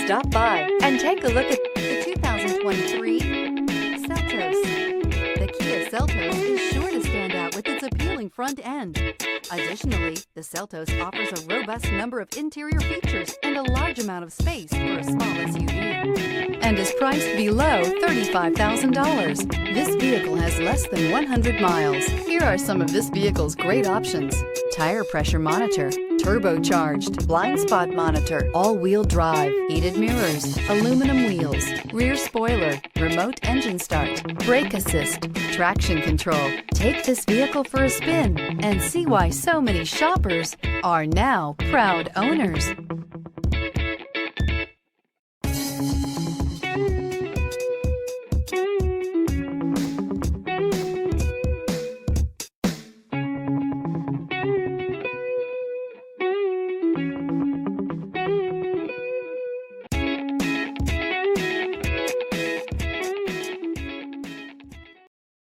Stop by and take a look at the 2023 Seltos. The Kia Seltos is sure to stand out with its appealing front end. Additionally, the Seltos offers a robust number of interior features and a large amount of space for a small SUV, and is priced below $35,000. This vehicle has less than 100 miles. Here are some of this vehicle's great options: tire pressure monitor, turbocharged, blind spot monitor, all-wheel drive, heated mirrors, aluminum wheels, rear spoiler, remote engine start, brake assist, traction control. Take this vehicle for a spin and see why so many shoppers are now proud owners.